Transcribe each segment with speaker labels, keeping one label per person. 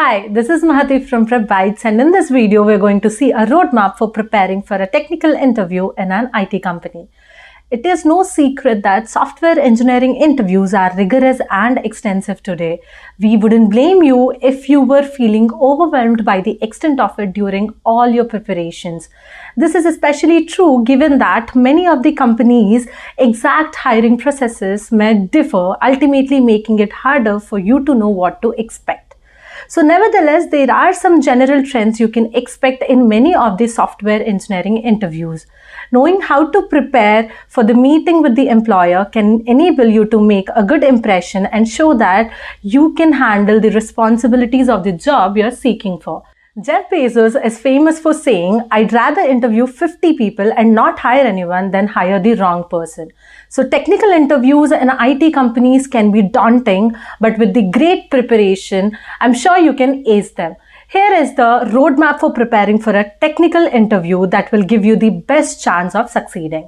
Speaker 1: Hi, this is Mahati from PrepBytes, and in this video we're going to see a roadmap for preparing for a technical interview in an IT company. It is no secret that software engineering interviews are rigorous and extensive today. We wouldn't blame you if you were feeling overwhelmed by the extent of it during all your preparations. This is especially true given that many of the companies' exact hiring processes may differ, ultimately making it harder for you to know what to expect. So nevertheless, there are some general trends you can expect in many of the software engineering interviews. Knowing how to prepare for the meeting with the employer can enable you to make a good impression and show that you can handle the responsibilities of the job you're seeking for. Jeff Bezos is famous for saying, "I'd rather interview 50 people and not hire anyone than hire the wrong person." So technical interviews in IT companies can be daunting, but with the great preparation, I'm sure you can ace them. Here is the roadmap for preparing for a technical interview that will give you the best chance of succeeding.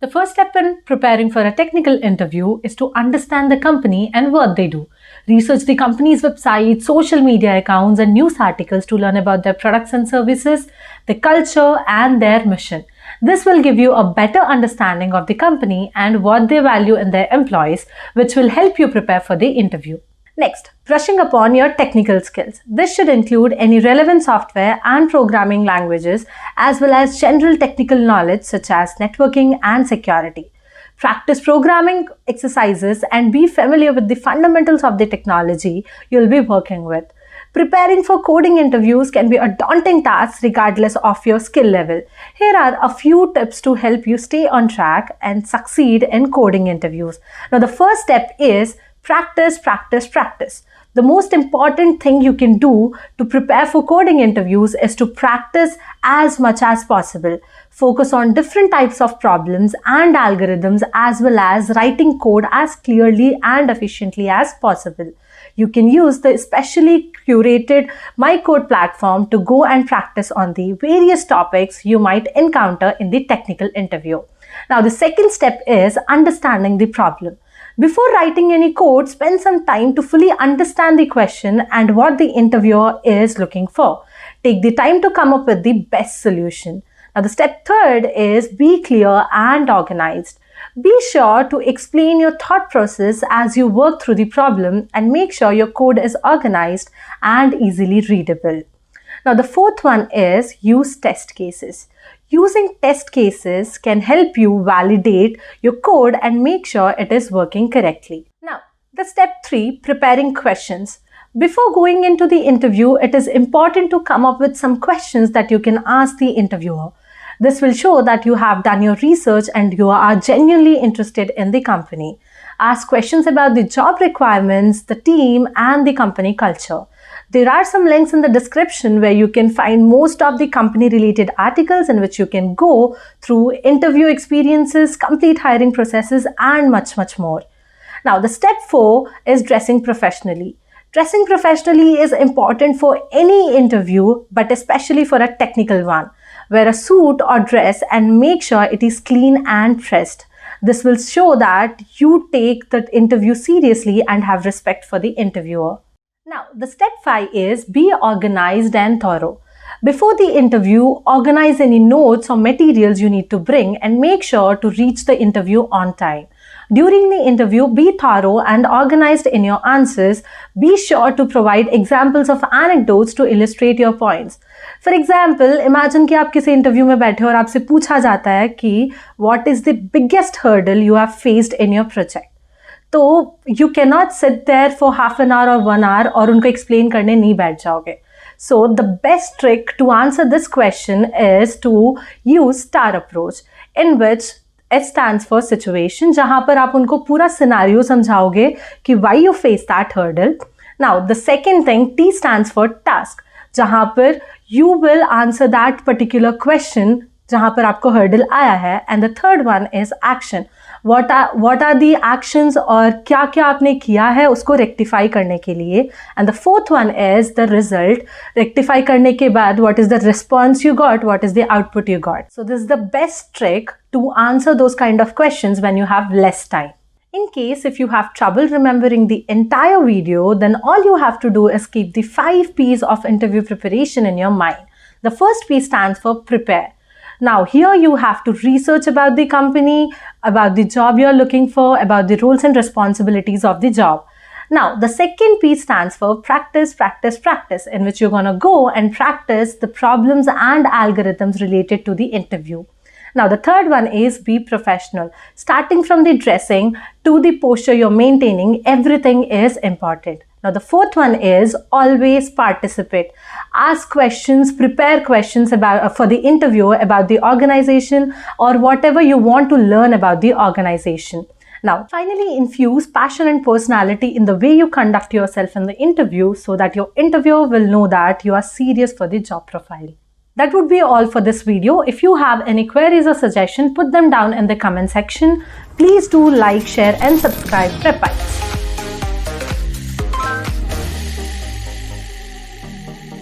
Speaker 1: The first step in preparing for a technical interview is to understand the company and what they do. Research the company's website, social media accounts, and news articles to learn about their products and services, their culture, and their mission. This will give you a better understanding of the company and what they value in their employees, which will help you prepare for the interview. Next, brushing upon your technical skills. This should include any relevant software and programming languages, as well as general technical knowledge such as networking and security. Practice programming exercises and be familiar with the fundamentals of the technology you'll be working with. Preparing for coding interviews can be a daunting task regardless of your skill level. Here are a few tips to help you stay on track and succeed in coding interviews. Now, the first step is practice, practice, practice. The most important thing you can do to prepare for coding interviews is to practice as much as possible. Focus on different types of problems and algorithms, as well as writing code as clearly and efficiently as possible. You can use the specially curated MyCode platform to go and practice on the various topics you might encounter in the technical interview. Now, the second step is understanding the problem. Before writing any code, spend some time to fully understand the question and what the interviewer is looking for. Take the time to come up with the best solution. Now, the step third is be clear and organized. Be sure to explain your thought process as you work through the problem and make sure your code is organized and easily readable. Now, the fourth one is use test cases. Using test cases can help you validate your code and make sure it is working correctly. Now, the step 3, preparing questions. Before going into the interview, it is important to come up with some questions that you can ask the interviewer. This will show that you have done your research and you are genuinely interested in the company. Ask questions about the job requirements, the team, and the company culture. There are some links in the description where you can find most of the company-related articles in which you can go through interview experiences, complete hiring processes, and much, much more. Now, the step 4 is dressing professionally. Dressing professionally is important for any interview, but especially for a technical one. Wear a suit or dress and make sure it is clean and pressed. This will show that you take the interview seriously and have respect for the interviewer. Now, the step 5 is be organized and thorough. Before the interview, organize any notes or materials you need to bring and make sure to reach the interview on time. During the interview, be thorough and organized in your answers. Be sure to provide examples of anecdotes to illustrate your points. For example, imagine कि आप किसी interview में बैठे और आपसे पूछा जाता है कि what is the biggest hurdle you have faced in your project. तो you cannot sit there for half an hour or 1 hour और उनको explain करने नहीं बैठ जाओगे. So the best trick to answer this question is to use STAR approach, in which S stands for situation, जहाँ पर आप उनको पूरा scenario समझाओगे कि why you face that hurdle. Now, the second thing, T stands for task, जहाँ पर you will answer that particular question जहाँ पर आपको hurdle आया है. And the third one is action. What are the actions और क्या क्या आपने किया है उसको rectify करने के लिए. And the fourth one is the result. Rectify करने के बाद what is the response you got, what is the output you got. So this is the best trick to answer those kind of questions when you have less time. In case if you have trouble remembering the entire video, then all you have to do is keep the 5 P's of interview preparation in your mind. The first P stands for prepare. Now here you have to research about the company, about the job you're looking for, about the roles and responsibilities of the job. Now the second P stands for practice, practice, practice, in which you're going to go and practice the problems and algorithms related to the interview. Now the third one is be professional. Starting from the dressing to the posture you're maintaining, everything is important. Now the fourth one is always participate. Ask questions, prepare questions for the interviewer about the organization or whatever you want to learn about the organization. Now finally, infuse passion and personality in the way you conduct yourself in the interview so that your interviewer will know that you are serious for the job profile. That would be all for this video. If you have any queries or suggestions, put them down in the comment section. Please do like, share and subscribe PrepBytes.